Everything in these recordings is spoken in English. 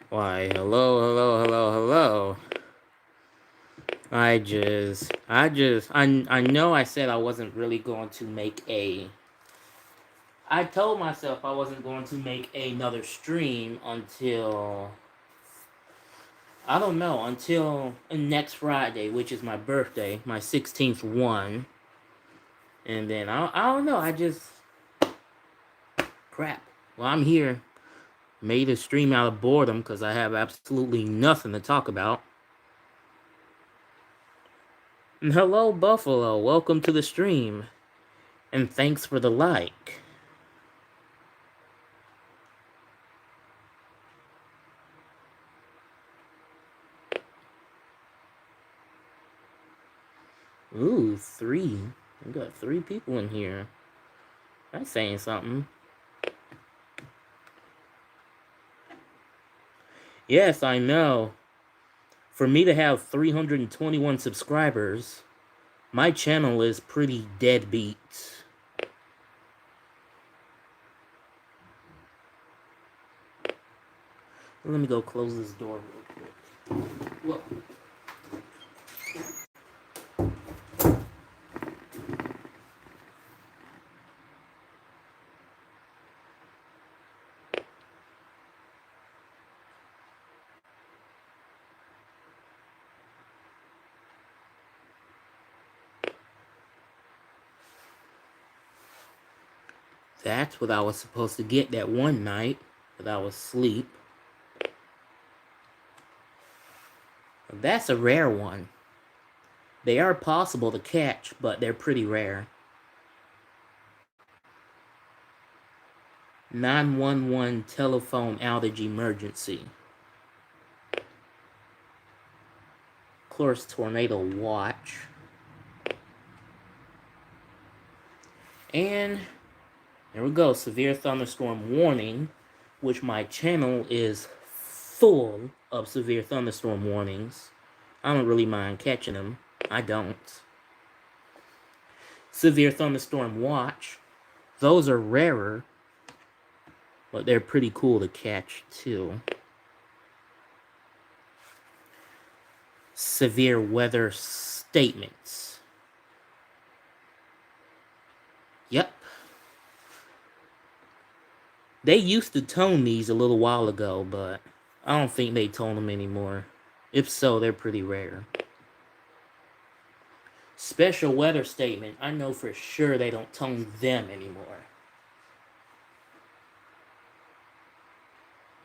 Why, hello. I know I said I wasn't really going to make a. I told myself I wasn't going to make another stream until. I don't know, until next Friday, which is my birthday, my 16th one. And then, I don't know, crap. Well, I'm here. Made a stream out of boredom because I have absolutely nothing to talk about. Hello, Buffalo. Welcome to the stream. And thanks for the like. Ooh, 3. We got 3 people in here. That's saying something. Yes, I know. For me to have 321 subscribers, my channel is pretty deadbeat. Let me go close this door real quick. Look. That's what I was supposed to get that one night, but I was asleep. That's a rare one. They are possible to catch, but they're pretty rare. 911 telephone outage emergency. Of course, tornado watch. And there we go, severe thunderstorm warning, which my channel is full of severe thunderstorm warnings. I don't really mind catching them. I don't. Severe thunderstorm watch. Those are rarer, but they're pretty cool to catch too. Severe weather statements. Yep. They used to tone these a little while ago, but I don't think they tone them anymore. If so, they're pretty rare. Special weather statement. I know for sure they don't tone them anymore.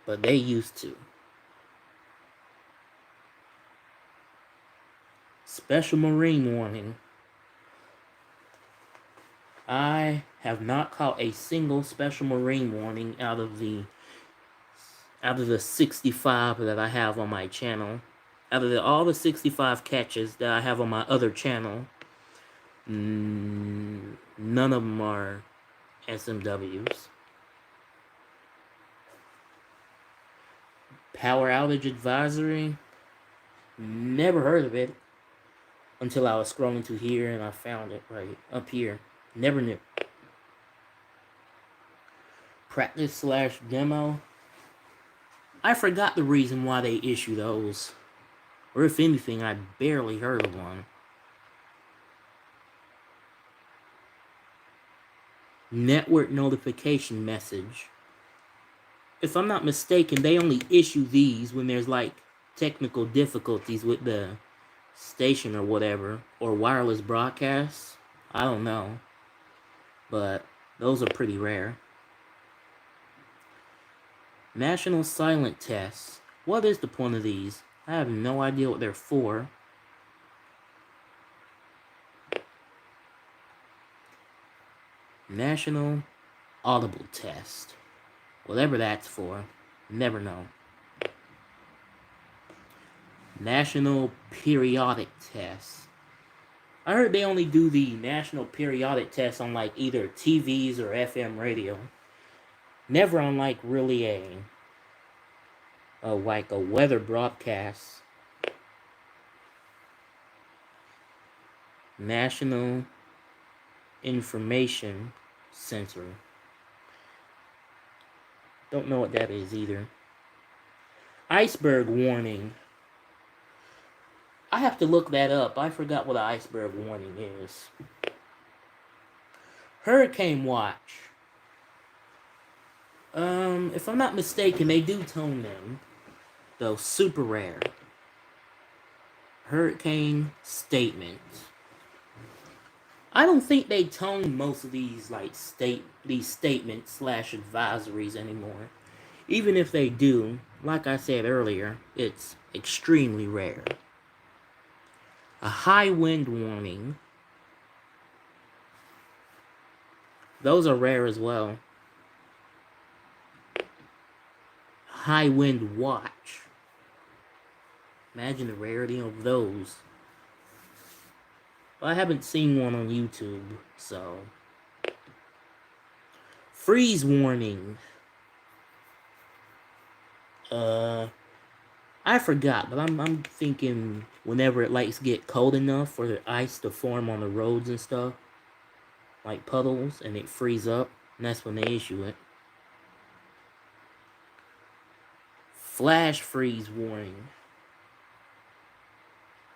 But they used to. Special marine warning. I have not caught a single special marine warning out of the 65 that I have on my channel. Out of all the 65 catches that I have on my other channel, none of them are SMWs. Power outage advisory. Never heard of it until I was scrolling to here and I found it right up here. Never knew. Practice/demo. I forgot the reason why they issue those. Or if anything, I barely heard of one. Network notification message. If I'm not mistaken, they only issue these when there's like technical difficulties with the station or whatever, or wireless broadcasts. I don't know. But those are pretty rare. National silent tests. What is the point of these? I have no idea what they're for. National audible test. Whatever that's for. Never know. National Periodic Test. I heard they only do the National Periodic Test on like either TVs or FM radio. Never on like really like a weather broadcast. National Information Center. Don't know what that is either. Iceberg warning. I have to look that up. I forgot what an iceberg warning is. Hurricane watch. If I'm not mistaken, they do tone them. Though super rare. Hurricane statement. I don't think they tone most of these like these statements / advisories anymore. Even if they do, like I said earlier, it's extremely rare. A high wind warning. Those are rare as well. High wind watch. Imagine the rarity of those. But I haven't seen one on YouTube, so. Freeze warning. I forgot, but I'm thinking whenever it likes get cold enough for the ice to form on the roads and stuff, like puddles, and it freeze up, and that's when they issue it. Flash freeze warning.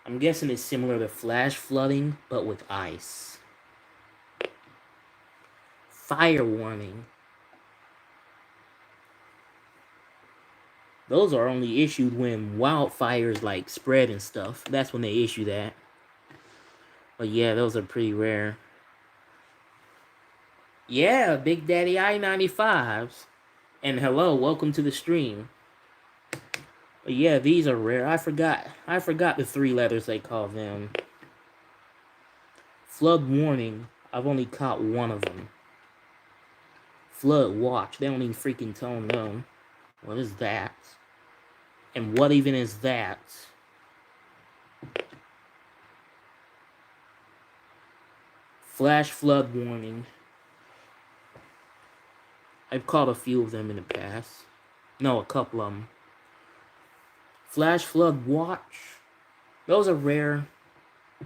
I'm guessing it's similar to flash flooding, but with ice. Fire warning. Those are only issued when wildfires like spread and stuff. That's when they issue that. But yeah, those are pretty rare. Yeah, Big Daddy I-95s. And hello, welcome to the stream. But yeah, these are rare. I forgot the 3 letters they call them. Flood warning. I've only caught one of them. Flood watch. They don't even freaking tone them. What is that? And what even is that? Flash flood warning. I've caught a few of them in the past. No, a couple of them. Flash flood watch. Those are rare.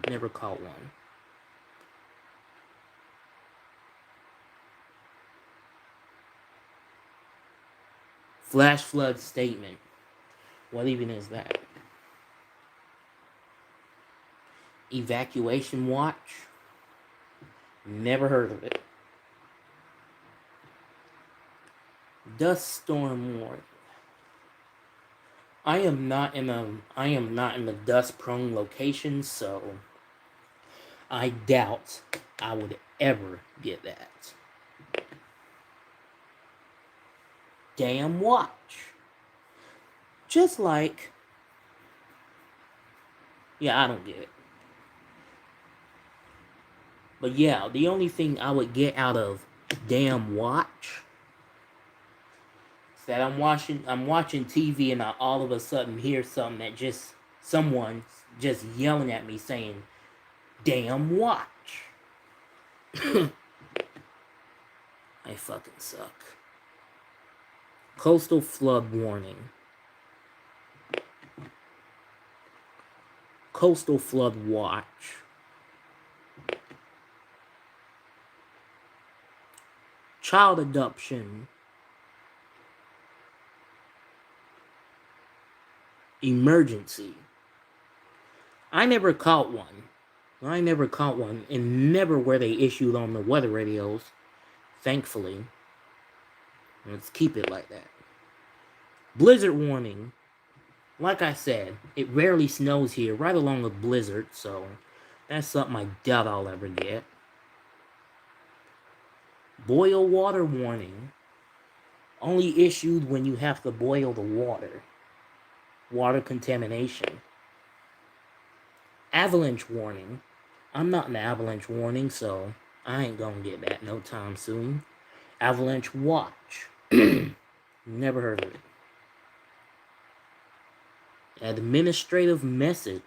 Never caught one. Flash flood statement. What even is that? Evacuation watch. Never heard of it. Dust storm warning. I am not in a dust-prone location, so I doubt I would ever get that. Damn watch. Just like, yeah, I don't get it. But yeah, the only thing I would get out of damn watch is that I'm watching TV and I all of a sudden hear something that just someone just yelling at me saying, "Damn watch." I fucking suck. Coastal flood warning. Coastal flood watch. Child abduction. Emergency. I never caught one. And never were they issued on the weather radios. Thankfully. Let's keep it like that. Blizzard warning. Like I said, it rarely snows here, right along with blizzard, so that's something I doubt I'll ever get. Boil water warning. Only issued when you have to boil the water. Water contamination. Avalanche warning. I'm not an avalanche warning, so I ain't gonna get that no time soon. Avalanche watch. Never heard of it. Administrative message.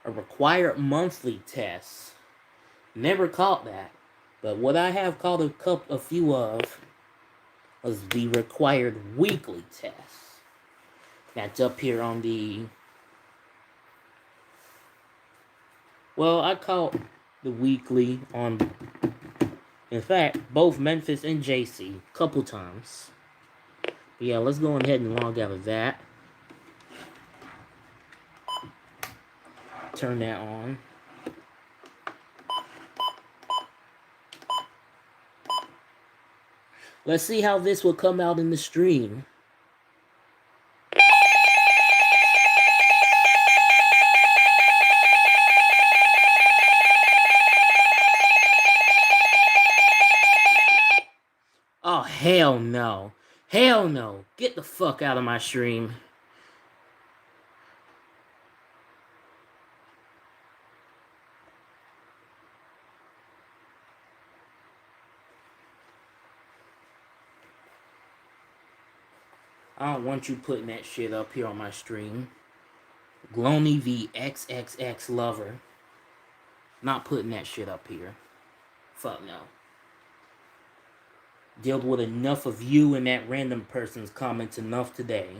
A required monthly test. Never caught that. But what I have caught a few of was the required weekly test. That's up here on the... Well, I caught the weekly on... In fact, both Memphis and JC. Couple times. But yeah, let's go ahead and log out of that. Turn that on. Let's see how this will come out in the stream. Oh, hell no. Hell no. Get the fuck out of my stream. I don't want you putting that shit up here on my stream. Glony the XXX lover. Not putting that shit up here. Fuck no. Dealt with enough of you and that random person's comments enough today.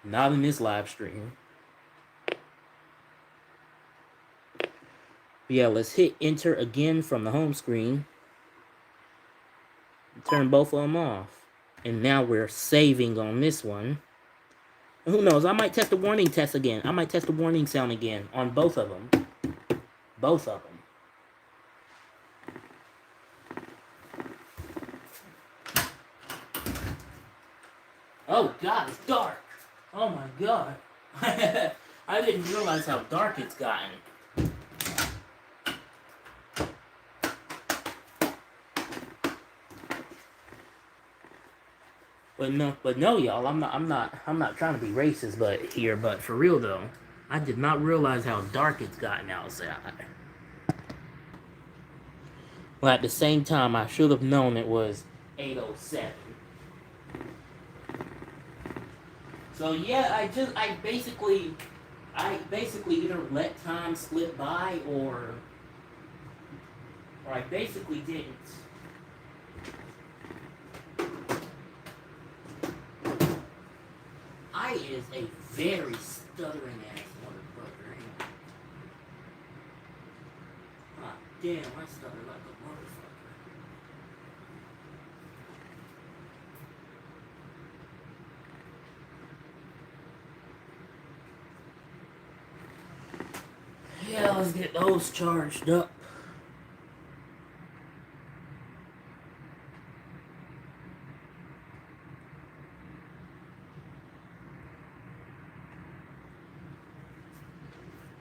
Not in this live stream. Yeah, let's hit enter again from the home screen. Turn both of them off. And now we're saving on this one. Who knows? I might test the warning test again. I might test the warning sound again on both of them. Both of them. Oh God, it's dark. Oh my God. I didn't realize how dark it's gotten. But no, y'all. I'm not trying to be racist, but for real though, I did not realize how dark it's gotten outside. Well, at the same time, I should have known it was 8:07. So yeah, I basically either let time slip by or I basically didn't. I is a very stuttering ass motherfucker. Ah, damn, I stutter like a motherfucker. Yeah, let's get those charged up.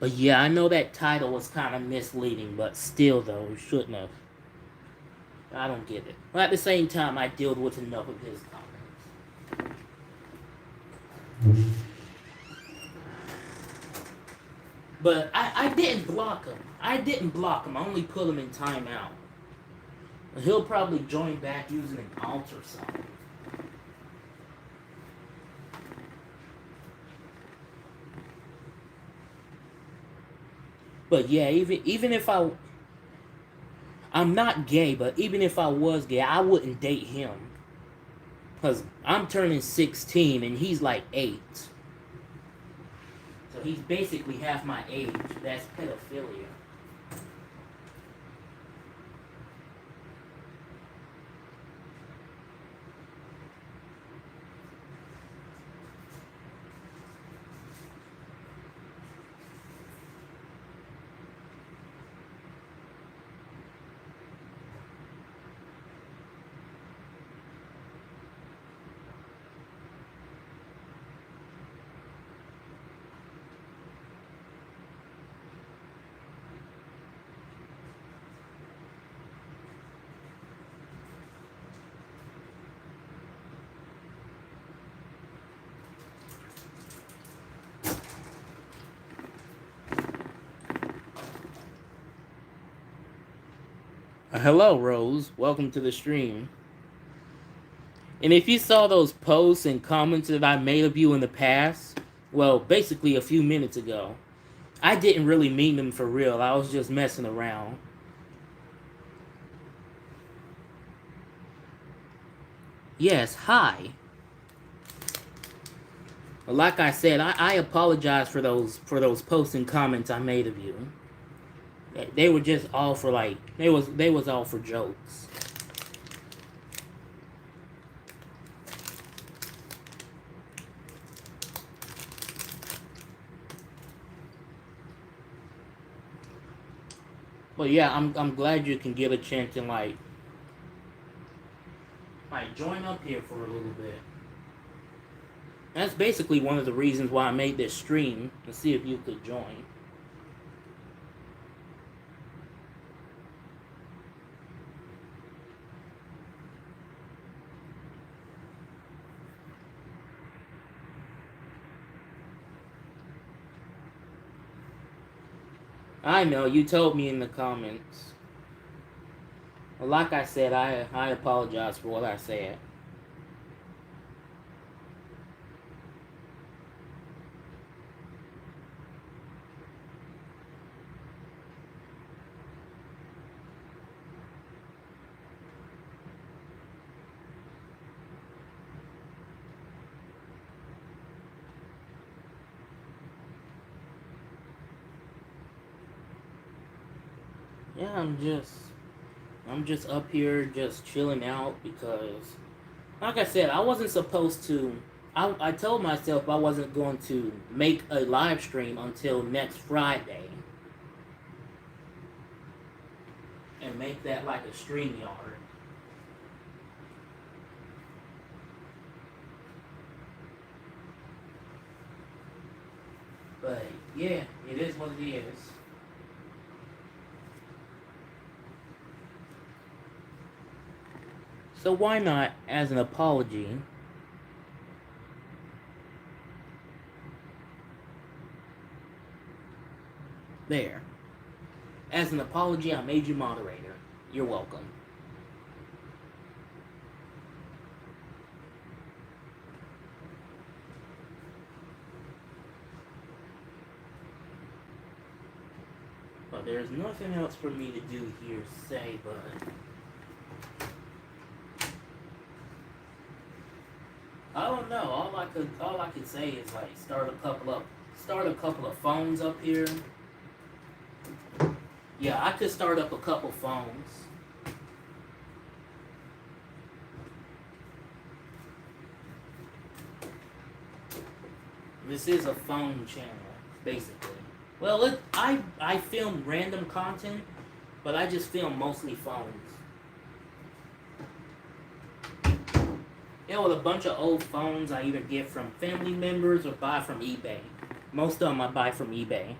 But yeah, I know that title was kind of misleading, but still though, shouldn't have. I don't get it. But at the same time, I dealt with enough of his comments. But I didn't block him. I didn't block him. I only put him in timeout. He'll probably join back using an alt or something. But yeah, even if I'm not gay, but even if I was gay, I wouldn't date him. Because I'm turning 16 and he's like 8. So he's basically half my age. That's pedophilia. Hello, Rose. Welcome to the stream. And if you saw those posts and comments that I made of you in the past, well, basically a few minutes ago, I didn't really mean them for real. I was just messing around. Yes, hi. But like I said, I apologize for those posts and comments I made of you. They were just all for like they was all for jokes. But yeah, I'm glad you can get a chance and like join up here for a little bit. That's basically one of the reasons why I made this stream, to see if you could join. I know, you told me in the comments. Well, like I said, I apologize for what I said. Yeah, I'm just up here just chilling out because, like I said, I wasn't supposed to. I told myself I wasn't going to make a live stream until next Friday and make that like a stream yard. But yeah, it is what it is. So why not, as an apology, there. As an apology, I made you moderator. You're welcome. But there's nothing else for me to do here, say, but I don't know. All I could say is like start a couple of phones up here. Yeah, I could start up a couple phones. This is a phone channel, basically. Well, I film random content, but I just film mostly phones. Yeah, with a bunch of old phones I either get from family members or buy from eBay. Most of them I buy from eBay.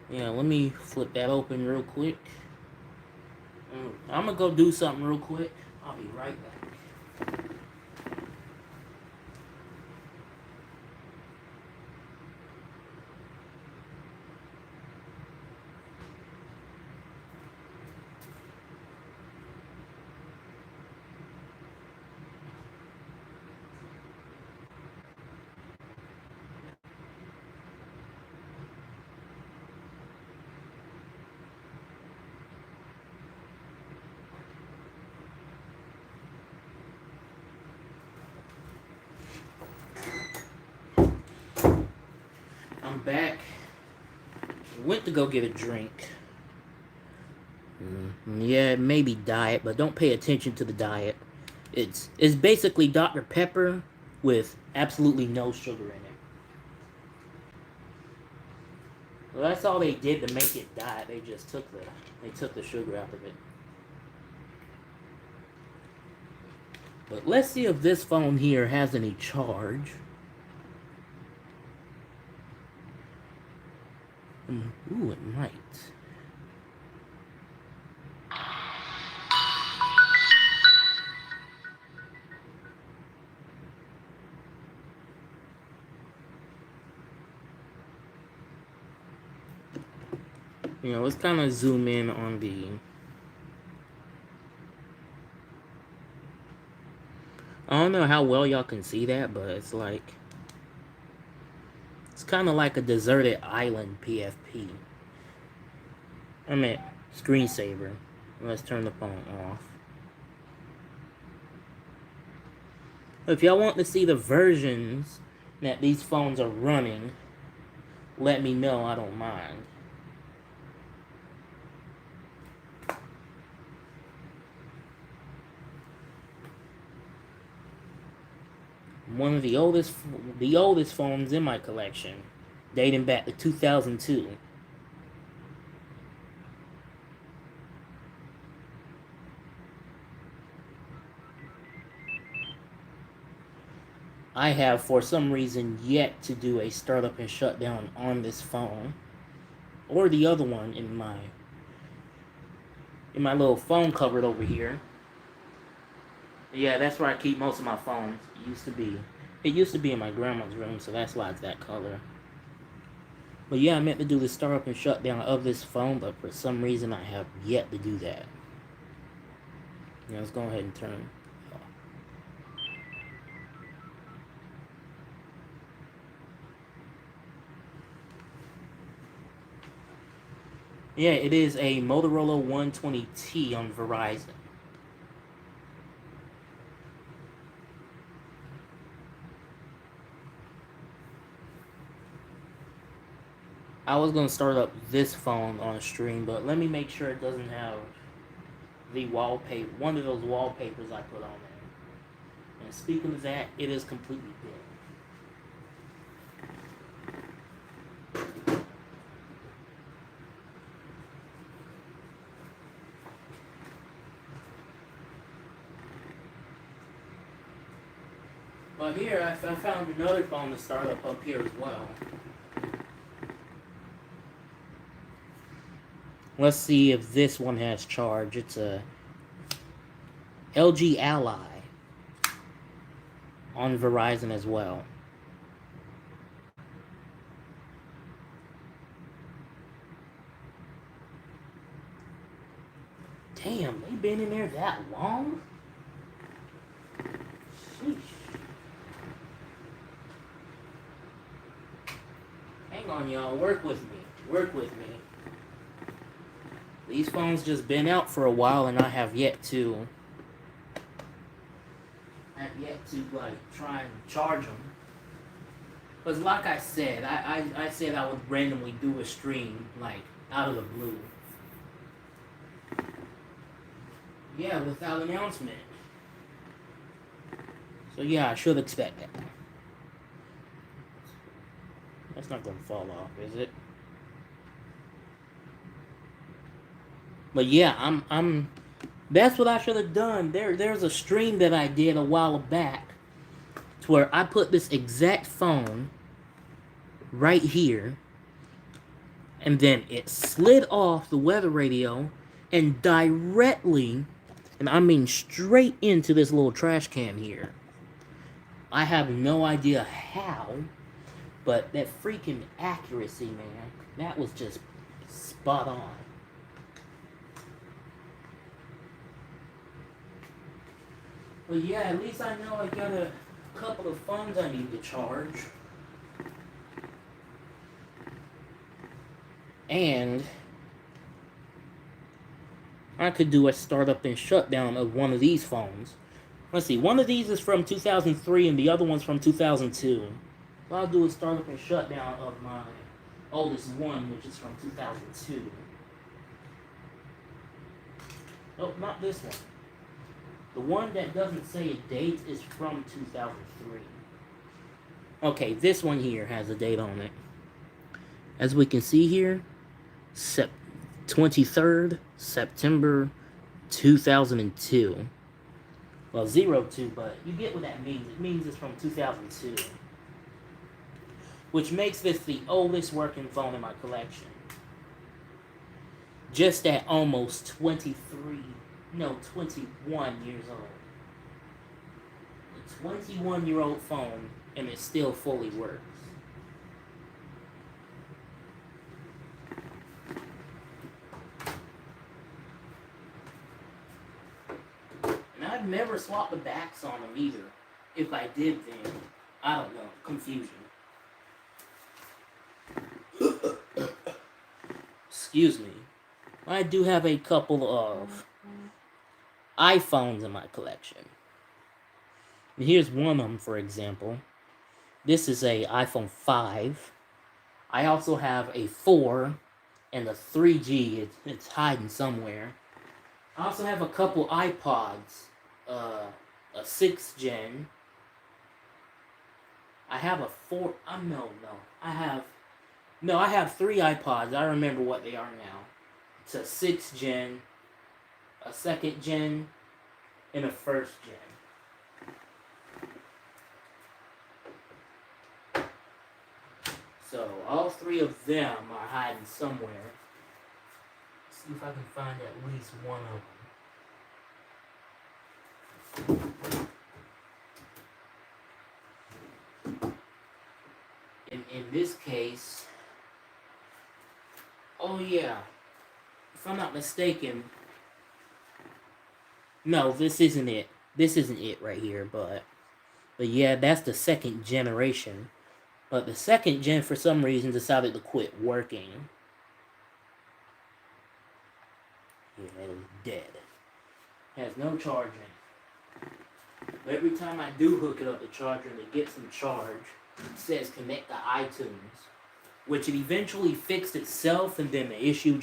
Yeah, let me flip that open real quick. I'm gonna go do something real quick. I'll be right back. I'm back. Went to go get a drink. Yeah, maybe diet, but don't pay attention to the diet. It's basically Dr. Pepper with absolutely no sugar in it. Well, that's all they did to make it diet. They just took the sugar out of it. But let's see if this phone here has any charge. Ooh, it might. You know, let's kind of zoom in on the... I don't know how well y'all can see that, but it's like... It's kind of like a deserted island PFP. I mean, screensaver. Let's turn the phone off. If y'all want to see the versions that these phones are running, let me know. I don't mind. One of the oldest phones in my collection, dating back to 2002. I have, for some reason, yet to do a startup and shutdown on this phone, or the other one in my little phone cupboard over here. Yeah, that's where I keep most of my phones. It used to be in my grandma's room, so that's why it's that color. But yeah, I meant to do the startup and shutdown of this phone, but for some reason I have yet to do that. Yeah, let's go ahead and turn. Yeah, it is a Motorola 120T on Verizon. I was going to start up this phone on stream, but let me make sure it doesn't have the wallpaper, one of those wallpapers I put on there. And speaking of that, it is completely dead. But here, I found another phone to start up here as well. Let's see if this one has charge. It's a LG Ally on Verizon as well. Damn, they been in there that long? Sheesh. Hang on, y'all. Work with me. Work with me. These phones just been out for a while, and I have yet to like try and charge them. Because like I said, I said I would randomly do a stream like out of the blue. Yeah, without announcement. So yeah, I should expect that. That's not gonna fall off, is it? But yeah, I'm that's what I should have done. There's a stream that I did a while back to where I put this exact phone right here, and then it slid off the weather radio and directly, and I mean straight into this little trash can here. I have no idea how, but that freaking accuracy, man, that was just spot on. But yeah, at least I know I got a couple of phones I need to charge. And I could do a startup and shutdown of one of these phones. Let's see, one of these is from 2003 and the other one's from 2002. So I'll do a startup and shutdown of my oldest one, which is from 2002. Nope, not this one. The one that doesn't say a date is from 2003. Okay, this one here has a date on it. As we can see here, 23rd September 2002. Well, 02, but you get what that means. It means it's from 2002. Which makes this the oldest working phone in my collection. Just at almost 21 years old. A 21-year-old phone, and it still fully works. I've never swapped the backs on them either. If I did, then I don't know. Confusion. Excuse me. I do have a couple of iPhones in my collection. And here's one of them, for example. This is a iPhone 5. I also have a 4 and a 3G. It's hiding somewhere. I also have a couple iPods. A 6th gen. I have a 4... I have 3 iPods. I remember what they are now. It's a 6th gen, a 2nd gen, and a 1st gen. So, all 3 of them are hiding somewhere. Let's see if I can find at least one of them. In this case, oh yeah, if I'm not mistaken, no, this isn't it. This isn't it right here, but yeah, that's the 2nd generation. But the 2nd gen, for some reason, decided to quit working. Yeah, it is dead. Has no charging. But every time I do hook it up to charger and it gets some charge, it says connect to iTunes, which it eventually fixed itself, and then the issue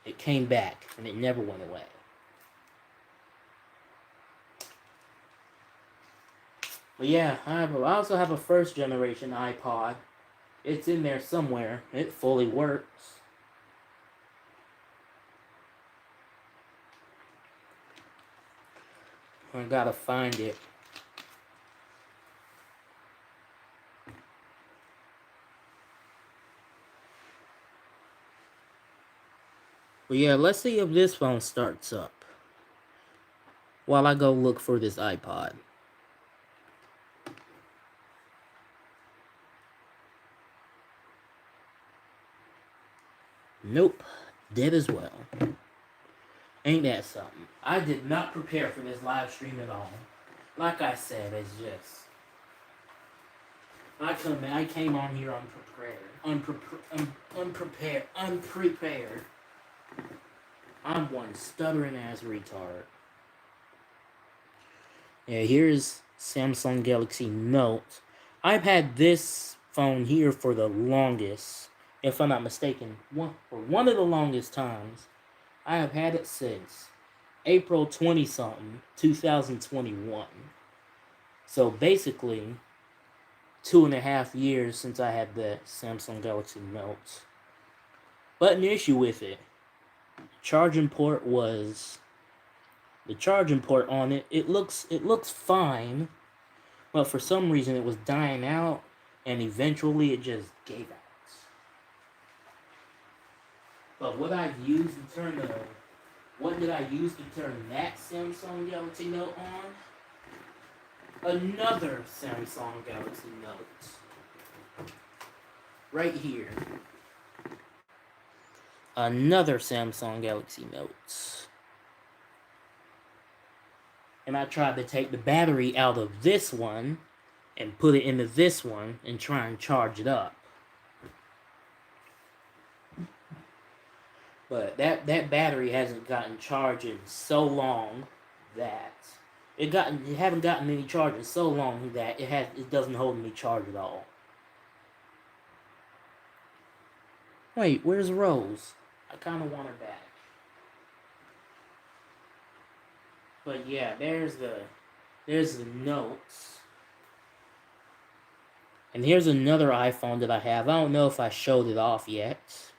it came back and it never went away. But yeah, I also have a 1st generation iPod. It's in there somewhere. It fully works. I gotta find it. But yeah, let's see if this phone starts up while I go look for this iPod. Nope, dead as well. Ain't that something? I did not prepare for this live stream at all. Like I said, it's just... I came on here unprepared. I'm one stuttering ass retard. Yeah, here's Samsung Galaxy Note. I've had this phone here for the longest, if I'm not mistaken, one of the longest times. I have had it since April 20-something, 2021. So basically, 2.5 years since I had the Samsung Galaxy Note. But an issue with it, the charging port on it, it looks fine, but for some reason it was dying out, and eventually it just gave out. But what did I use to turn that Samsung Galaxy Note on? Another Samsung Galaxy Note. Right here. Another Samsung Galaxy Note. And I tried to take the battery out of this one and put it into this one and try and charge it up. But that battery hasn't gotten charged in so long that it haven't gotten any charge in so long that it doesn't hold any charge at all. Wait, where's Rose? I kind of want her back. But yeah, there's the notes. And here's another iPhone that I have. I don't know if I showed it off yet.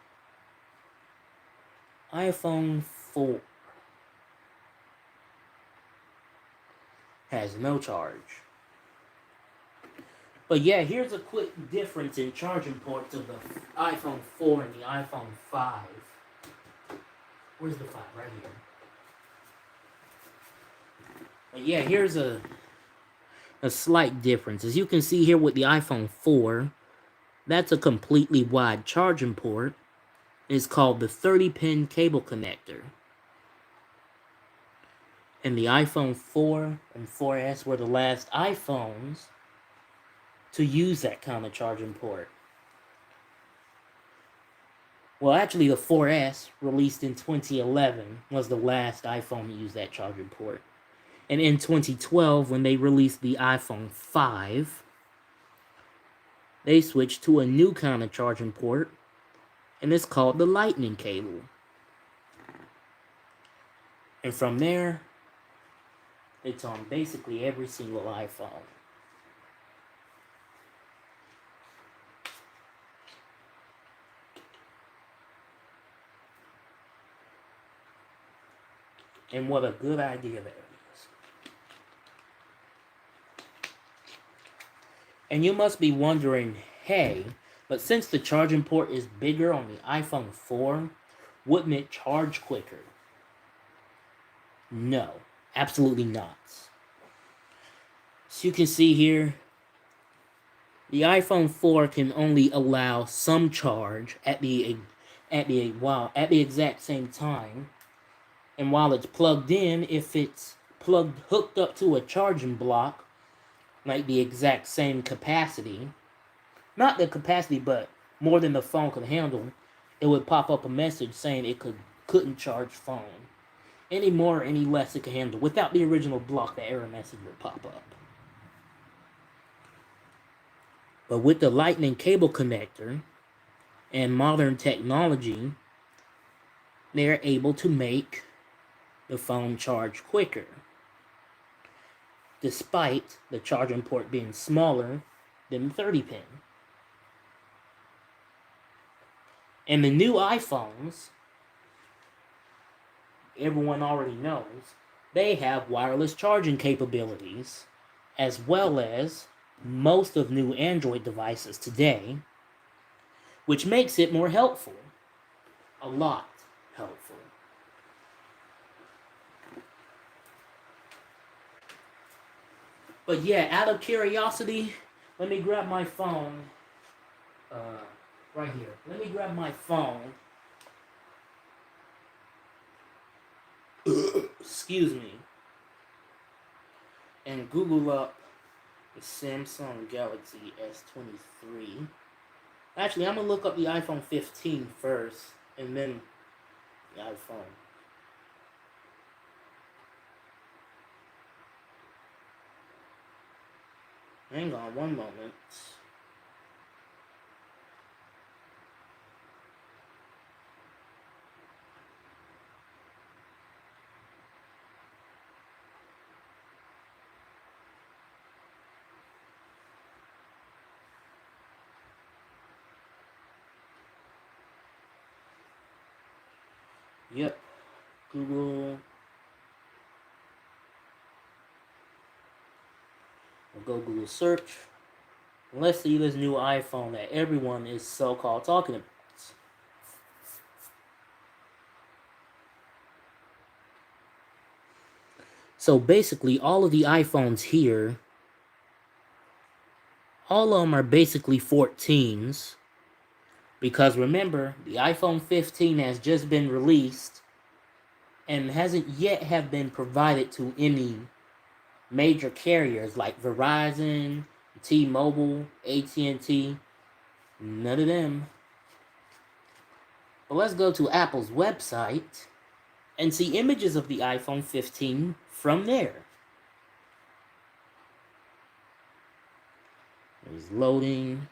iPhone 4. Has no charge. But yeah, here's a quick difference in charging ports of the iPhone 4 and the iPhone 5. Where's the 5? Right here. But yeah, here's a slight difference. As you can see here with the iPhone 4, that's a completely wide charging port. It's called the 30-pin cable connector. And the iPhone 4 and 4S were the last iPhones to use that kind of charging port. Well, actually, the 4S, released in 2011, was the last iPhone to use that charging port. And in 2012, when they released the iPhone 5, they switched to a new kind of charging port, and it's called the Lightning cable. And from there, it's on basically every single iPhone. And what a good idea that is. And you must be wondering, hey, but since the charging port is bigger on the iPhone 4, wouldn't it charge quicker? No, absolutely not. As you can see here, the iPhone 4 can only allow some charge at the exact same time. And while it's plugged in, if it's hooked up to a charging block, like the exact same capacity, not the capacity, but more than the phone could handle, it would pop up a message saying it couldn't charge phone. Any more or any less it could handle. Without the original block, the error message would pop up. But with the Lightning cable connector and modern technology, they're able to make the phone charge quicker, despite the charging port being smaller than the 30-pin. And the new iPhones, everyone already knows, they have wireless charging capabilities, as well as most of new Android devices today, which makes it more helpful. A lot helpful. But yeah, out of curiosity, let me grab my phone. Right here. Let me grab my phone. Excuse me. And Google up the Samsung Galaxy S23. Actually, I'm going to look up the iPhone 15 first, and then the iPhone. Hang on one moment. Yep, Google. We'll go Google search. And let's see this new iPhone that everyone is so-called talking about. So basically, all of the iPhones here, all of them are basically 14s. Because remember, the iPhone 15 has just been released and hasn't yet have been provided to any major carriers like Verizon, T-Mobile, AT&T. None of them. But let's go to Apple's website and see images of the iPhone 15 from there. It's loading.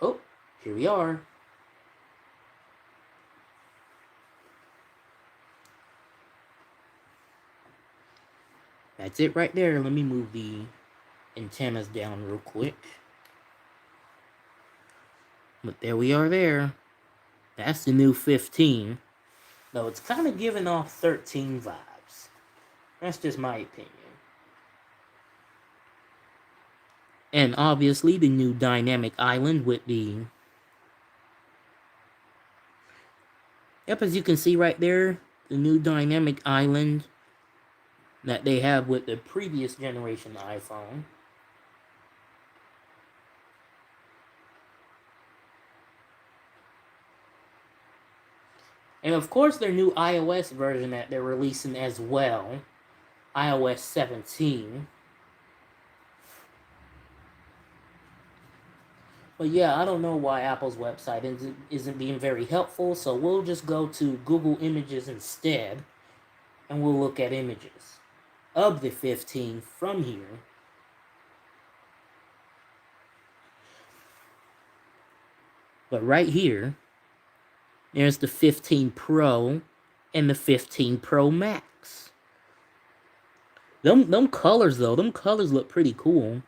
Oh, here we are. That's it right there. Let me move the antennas down real quick. But there we are there. That's the new 15. Though it's kind of giving off 13 vibes. That's just my opinion. And obviously the new dynamic island with the... Yep, as you can see right there, the new dynamic island that they have with the previous generation iPhone. And of course, their new iOS version that they're releasing as well, iOS 17. But yeah, I don't know why Apple's website isn't being very helpful, so we'll just go to Google Images instead, and we'll look at images of the 15 from here. But right here, there's the 15 Pro and the 15 Pro Max. Them colors though, them colors look pretty cool.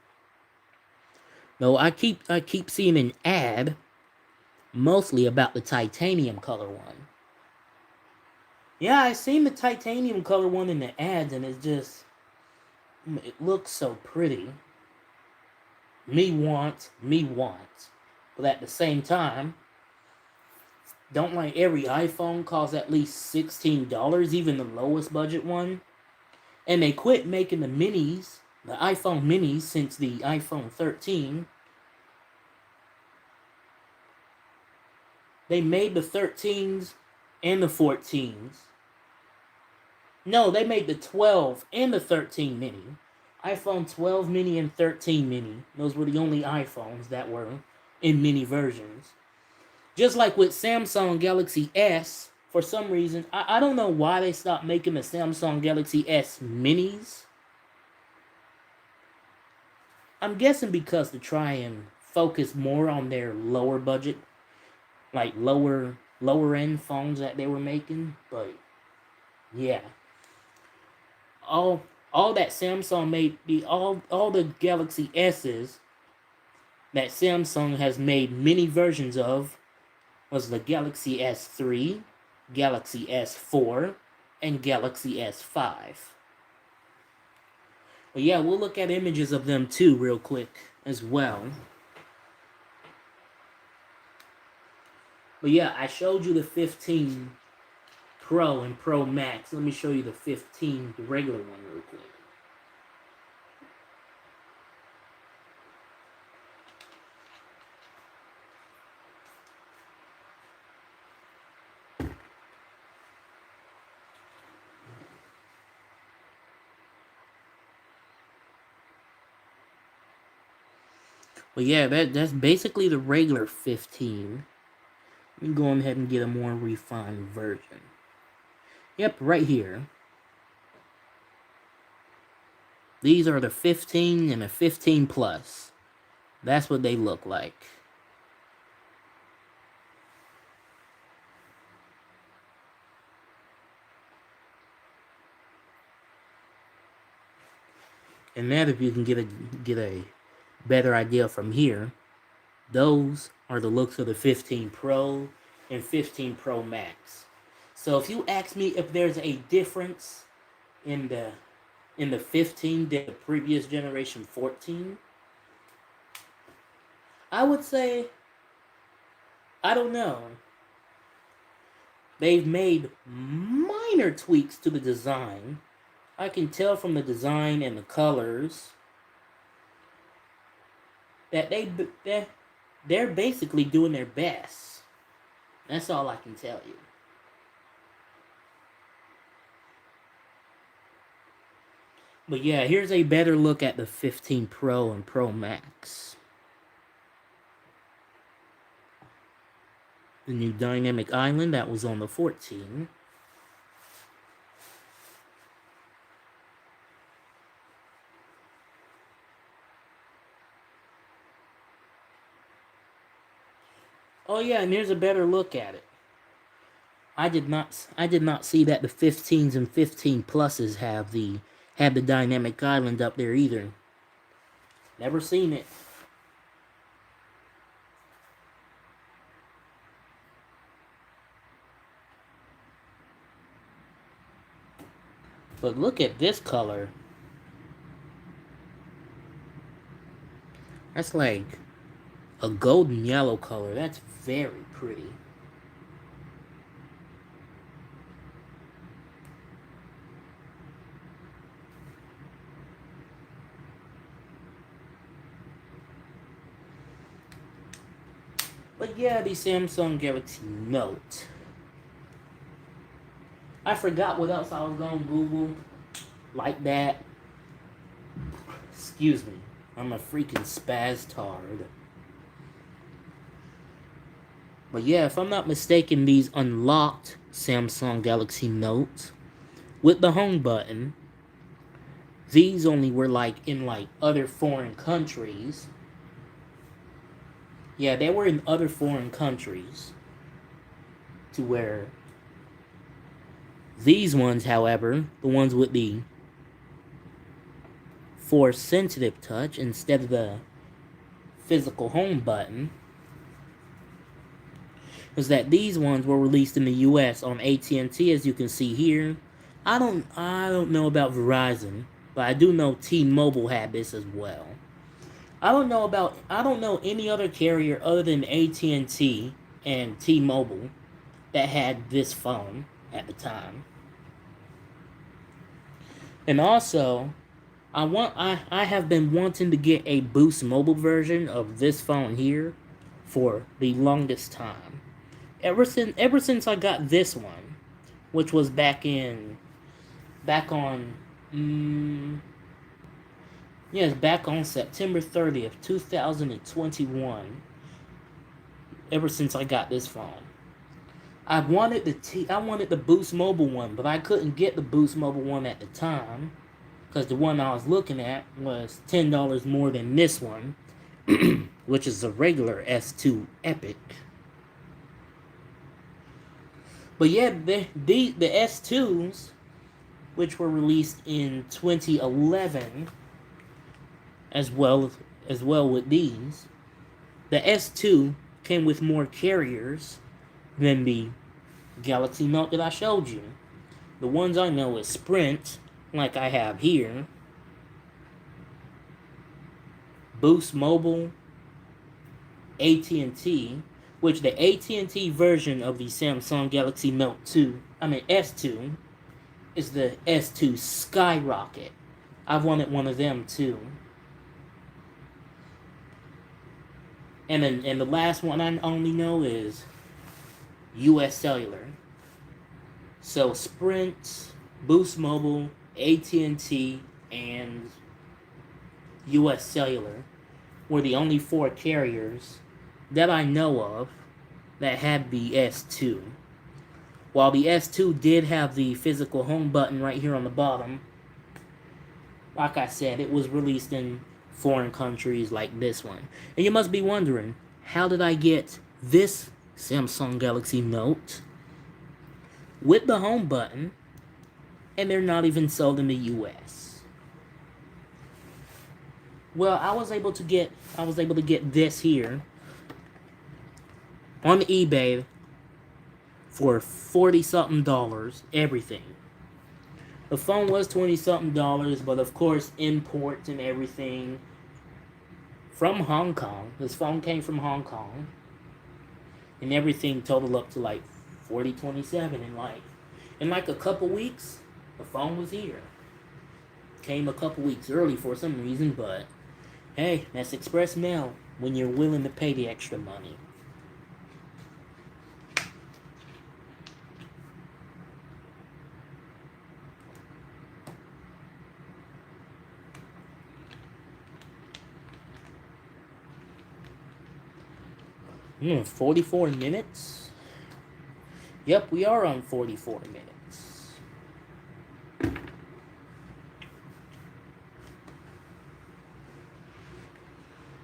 Though I keep seeing an ad mostly about the titanium color one. Yeah, I seen the titanium color one in the ads, and it looks so pretty. Me want. But at the same time, don't like every iPhone costs at least $16, even the lowest budget one. And they quit making the minis, the iPhone minis, since the iPhone 13. They made the 13s and the 14s. No, they made the 12 and the 13 mini. iPhone 12 mini and 13 mini. Those were the only iPhones that were in mini versions. Just like with Samsung Galaxy S, for some reason, I don't know why they stopped making the Samsung Galaxy S minis. I'm guessing because to try and focus more on their lower budget, like lower end phones that they were making. But yeah, all that Samsung made, all the Galaxy S's that Samsung has made many versions of was the Galaxy S3, Galaxy S4, and Galaxy S5. But yeah, we'll look at images of them too real quick as well. But yeah, I showed you the 15 Pro and Pro Max. Let me show you the 15, the regular one real quick. But yeah, that's basically the regular 15. Let me go ahead and get a more refined version. Yep, right here. These are the 15 and the 15 Plus. That's what they look like. And that, if you can get a better idea from here, those are the looks of the 15 Pro and 15 Pro Max. So if you ask me if there's a difference in the 15 than the previous generation 14, I would say, I don't know. They've made minor tweaks to the design. I can tell from the design and the colors that they're basically doing their best. That's all I can tell you. But yeah, here's a better look at the 15 Pro and Pro Max. The new dynamic island that was on the 14. Oh yeah, and here's a better look at it. I did not see that the 15s and 15 pluses have the dynamic island up there either. Never seen it. But look at this color. That's like a golden yellow color. That's very pretty. But yeah, the Samsung Galaxy Note. I forgot what else I was going to Google like that. Excuse me. I'm a freaking spaz-tard. But yeah, if I'm not mistaken, these unlocked Samsung Galaxy Notes with the home button, these only were like in like other foreign countries. Yeah, they were in other foreign countries. To where these ones, however, the ones with the force sensitive touch instead of the physical home button, is that these ones were released in the US on AT&T, as you can see here. I don't know about Verizon, but I do know T-Mobile had this as well. I don't know any other carrier other than AT&T and T-Mobile that had this phone at the time. And also, I have been wanting to get a Boost Mobile version of this phone here for the longest time. Ever since I got this one, which was back on back on September 30th, 2021. Ever since I got this phone. I wanted the Boost Mobile one, but I couldn't get the Boost Mobile one at the time because the one I was looking at was $10 more than this one, which is a regular S2 Epic. But yeah, the S2s, which were released in 2011, as well with these, the S2 came with more carriers than the Galaxy Note that I showed you. The ones I know is Sprint, like I have here, Boost Mobile, AT&T, which the AT&T version of the Samsung Galaxy Note S2, is the S2 Skyrocket. I've wanted one of them too. And the last one I only know is US Cellular. So Sprint, Boost Mobile, AT&T, and US Cellular were the only 4 carriers that I know of that had the S2. While the S2 did have the physical home button right here on the bottom, like I said, it was released in foreign countries like this one. And you must be wondering, how did I get this Samsung Galaxy Note with the home button and they're not even sold in the US? Well, I was able to get this here on eBay for $40-something, everything. The phone was $20-something, but of course imports and everything from Hong Kong. This phone came from Hong Kong, and everything totaled up to like $40.27. In like a couple weeks, the phone was here. Came a couple weeks early for some reason, but hey, that's express mail when you're willing to pay the extra money. Hmm, 44 minutes? Yep, we are on 44 minutes.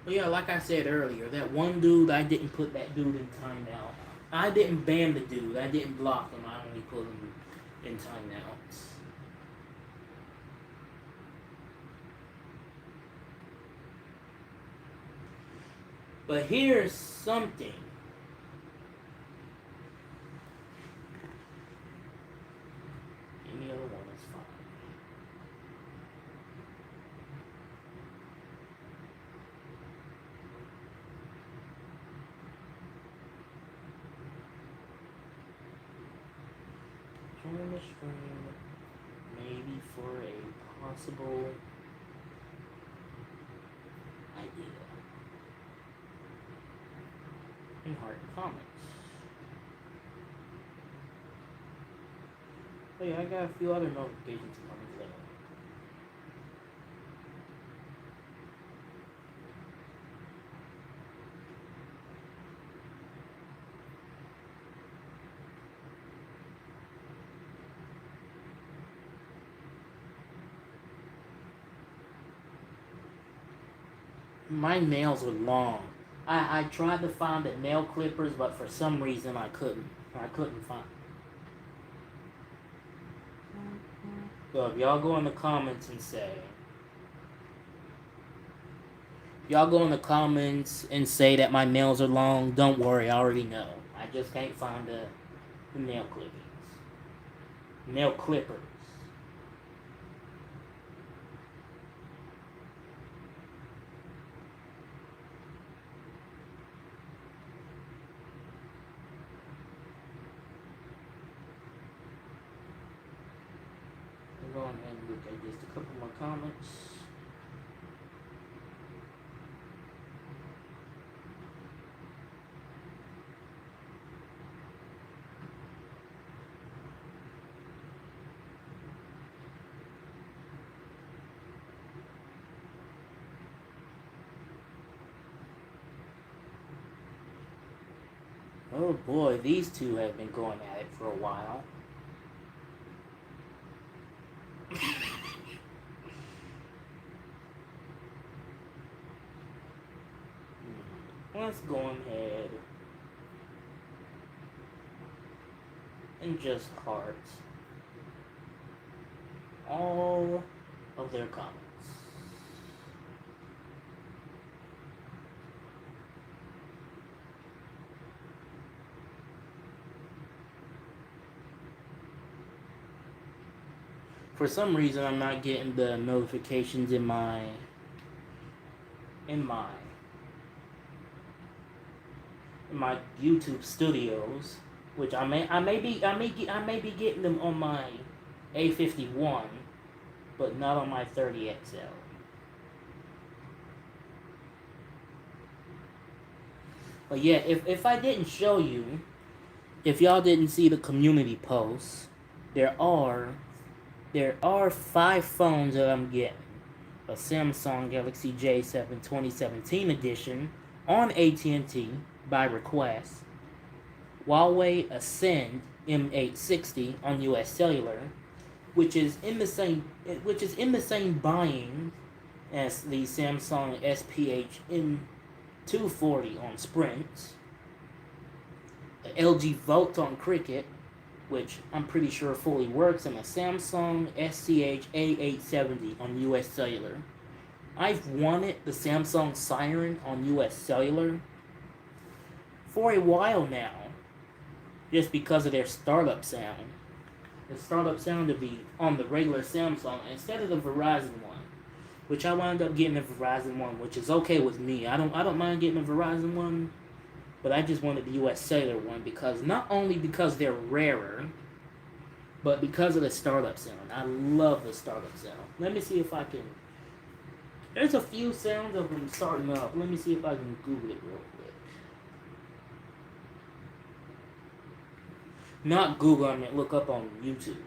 But yeah, like I said earlier, that one dude, I didn't put that dude in timeout. I didn't ban the dude. I didn't block him. I only put him in timeouts. But here's something. Any other one is fine. Join the stream, maybe for a possible idea. And heart comments. Oh yeah, I got a few other notifications coming later. My nails are long. I tried to find the nail clippers, but for some reason I couldn't. I couldn't find. So if y'all go in the comments and say, y'all go in the comments and say that my nails are long, don't worry, I already know. I just can't find the nail clippings. Nail clippers. Go ahead and look at just a couple more comments. Oh boy, these two have been going at it for a while. Let's go ahead and just heart all of their comments. For some reason, I'm not getting the notifications in my YouTube Studios, which I may be getting them on my A51, but not on my 30XL. But yeah, if I didn't show you, if y'all didn't see the community posts, there are 5 phones that I'm getting. A Samsung Galaxy J7 2017 edition on AT&T by request. Huawei Ascend M860 on US Cellular, which is in the same buying as the Samsung SPH M240 on Sprint. A LG Volt on Cricket, which I'm pretty sure fully works, and a Samsung SCH A870 on US Cellular. I've wanted the Samsung Siren on US Cellular for a while now, just because of their startup sound. The startup sound to be on the regular Samsung instead of the Verizon one, which I wound up getting the Verizon one, which is okay with me. I don't mind getting the Verizon one, but I just wanted the US Cellular one because not only because they're rarer, but because of the startup sound. I love the startup sound. Let me see if I can. There's a few sounds of them starting up. Let me see if I can Google it real quick. Not Google, I mean look up on YouTube.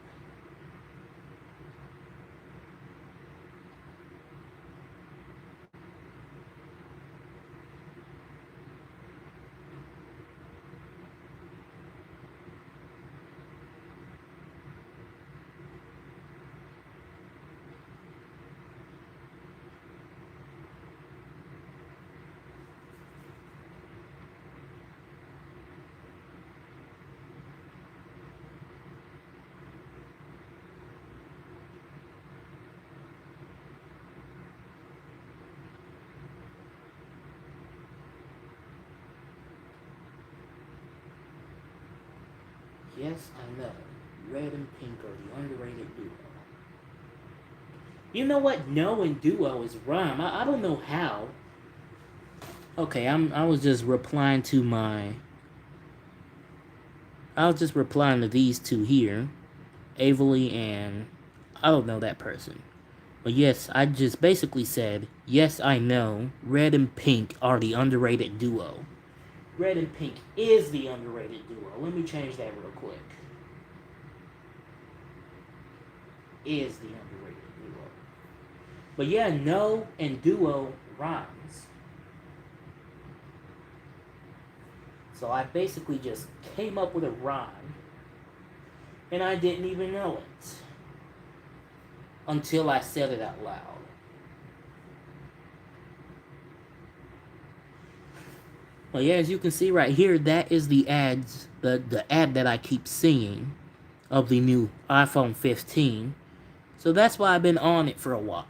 Yes, I know. Red and pink are the underrated duo. You know what? No and duo is rhyme. I don't know how. Okay, I was just replying to these two here. Avely and I don't know that person. But yes, I just basically said, yes, I know. Red and pink are the underrated duo. Red and pink is the underrated duo. Let me change that real quick. is the underrated duo. But yeah, no and duo rhymes. So I basically just came up with a rhyme, and I didn't even know it until I said it out loud. Well, yeah, as you can see right here, that is the the ad that I keep seeing of the new iPhone 15. So that's why I've been on it for a while.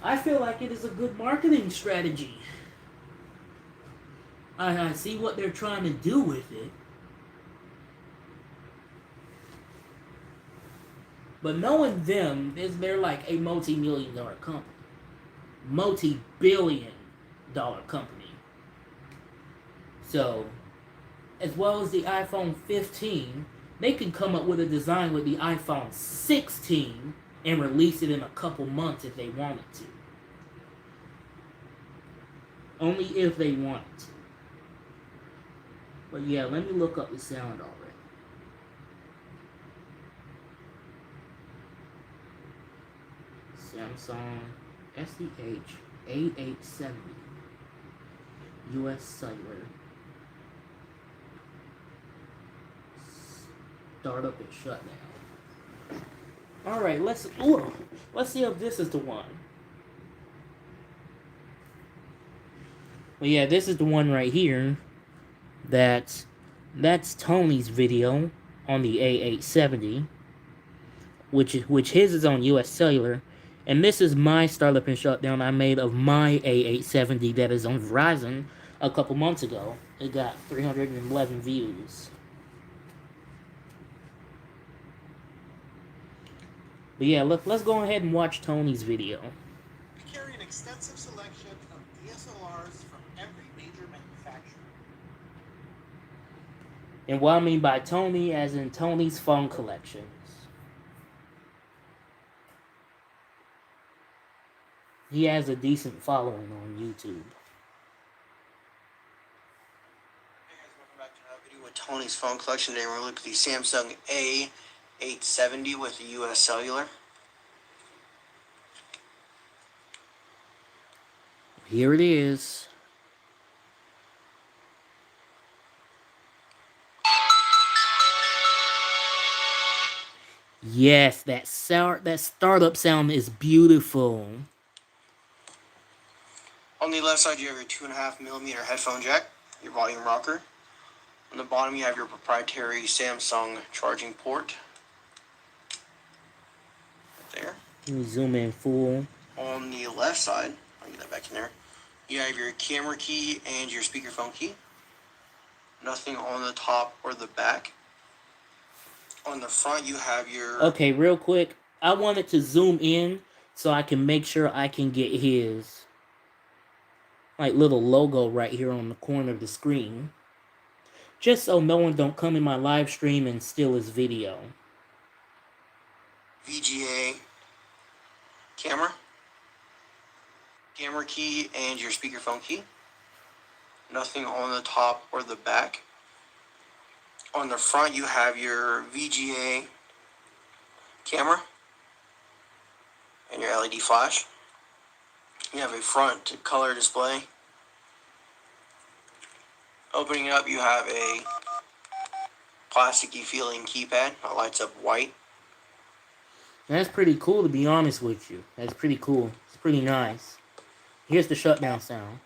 I feel like it is a good marketing strategy. I see what they're trying to do with it. But knowing them, they're like a multi-million-dollar company. Multi-billion-dollar company. So, as well as the iPhone 15, they can come up with a design with the iPhone 16 and release it in a couple months if they wanted to. Only if they wanted to. But yeah, let me look up the sound already. Samsung SDH A870 US Cellular. Startup and shutdown. Alright, let's see if this is the one. Well, yeah, this is the one right here. That's Tony's video on the A870, which his is on US Cellular, and this is my startup and shutdown I made of my A870 that is on Verizon a couple months ago. It got 311 views. But yeah, let's go ahead and watch Tony's video. We carry an extensive selection of DSLRs from every major manufacturer. And what I mean by Tony, as in Tony's phone collections. He has a decent following on YouTube. Hey guys, welcome back to another video with Tony's phone collection. Today we're going to look at the Samsung A870 with the US Cellular. Here it is. Yes, that startup sound is beautiful. On the left side you have your 2.5mm headphone jack, your volume rocker. On the bottom you have your proprietary Samsung charging port. Right there. Let me zoom in full. On the left side, I'll get that back in there, you have your camera key and your speakerphone key. Nothing on the top or the back. On the front you have your... Okay, real quick. I wanted to zoom in so I can make sure I can get his like little logo right here on the corner of the screen. Just so no one don't come in my live stream and steal his video. VGA camera key and your speakerphone key. Nothing on the top or the back. On the front you have your VGA camera and your LED flash. You have a front color display. Opening it up you have a plasticky feeling keypad that lights up white. That's pretty cool, to be honest with you. That's pretty cool. It's pretty nice. Here's the shutdown sound.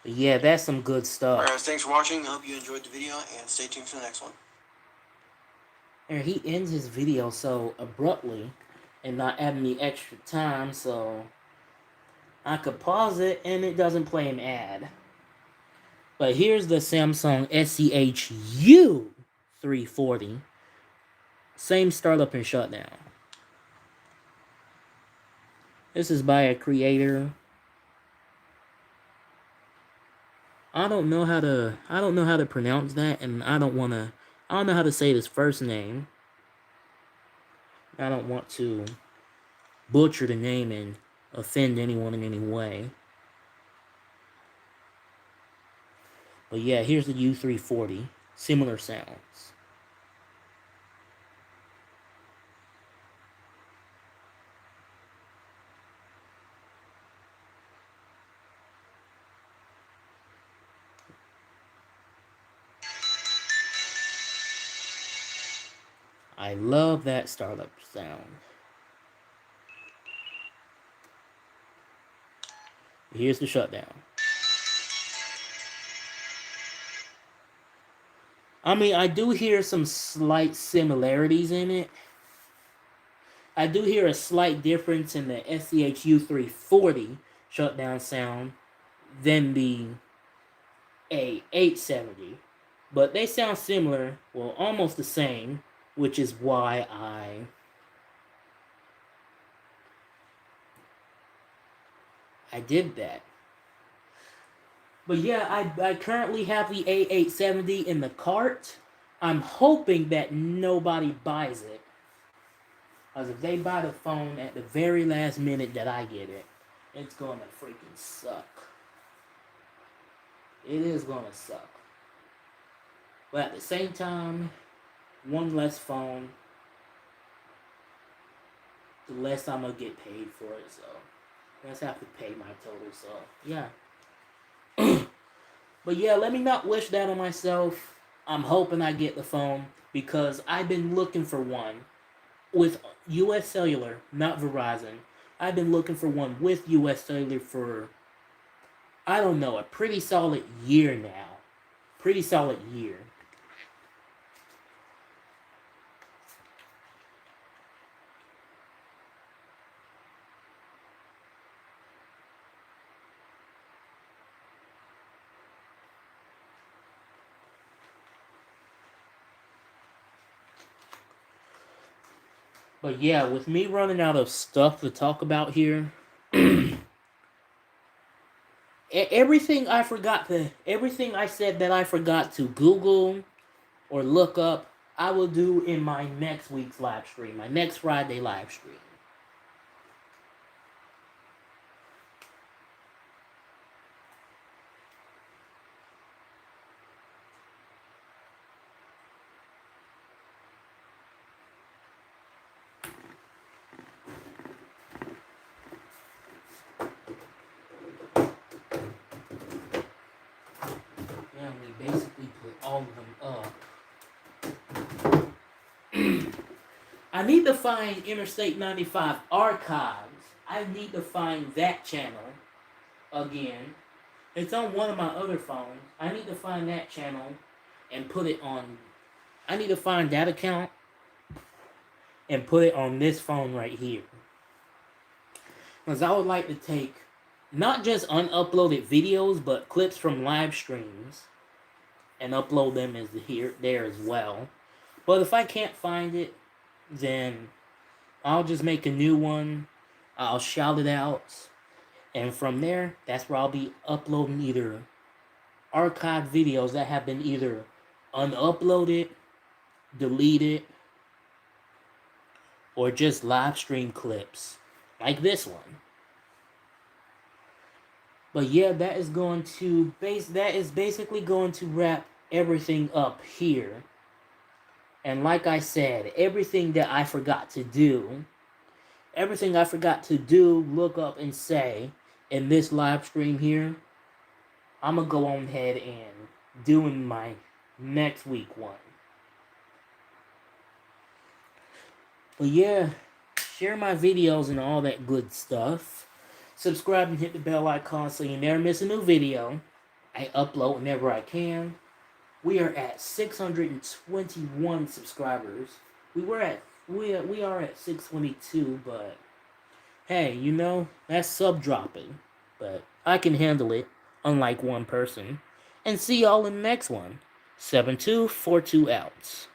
But yeah, that's some good stuff. Alright guys, thanks for watching. I hope you enjoyed the video and stay tuned for the next one. And he ends his video so abruptly and not adding me extra time, so I could pause it and it doesn't play an ad. But here's the Samsung SCHU 340. Same startup and shutdown. This is by a creator. I don't know how to pronounce that, and I don't know how to say this first name. I don't want to butcher the name and offend anyone in any way. But yeah, here's the U340. Similar sounds. I love that startup sound. Here's the shutdown. I mean, I do hear some slight similarities in it. I do hear a slight difference in the SCHU 340 shutdown sound than the A870. But they sound similar, well, almost the same, which is why I did that. But yeah, I currently have the A870 in the cart. I'm hoping that nobody buys it. Because if they buy the phone at the very last minute that I get it, it's gonna freaking suck. It is gonna suck. But at the same time, one less phone, the less I'm gonna get paid for it, so I just have to pay my total, so yeah. But yeah, let me not wish that on myself. I'm hoping I get the phone because I've been looking for one with US Cellular, not Verizon. I've been looking for one with US Cellular for, I don't know, a pretty solid year now. Pretty solid year. But yeah, with me running out of stuff to talk about here, everything I said that I forgot to Google or look up, I will do in my next week's live stream, my next Friday live stream. Yeah, we basically put all of them up. I need to find Interstate 95 Archives. I need to find that channel again. It's on one of my other phones. I need to find that channel and put it on. I need to find that account and put it on this phone right here. Because I would like to take not just unuploaded videos, but clips from live streams and upload them as there as well. But if I can't find it, then I'll just make a new one. I'll shout it out. And from there, that's where I'll be uploading either archived videos that have been either unuploaded, deleted, or just live stream clips like this one. But yeah, that is basically going to wrap everything up here. And like I said, everything I forgot to do, look up and say in this live stream here, I'm gonna go on ahead and do in my next week one. But yeah, share my videos and all that good stuff. Subscribe and hit the bell icon so you never miss a new video. I upload whenever I can. We are at 621 subscribers. We are at 622, but hey, you know, that's sub dropping. But I can handle it, unlike one person. And see y'all in the next one. 7242 out.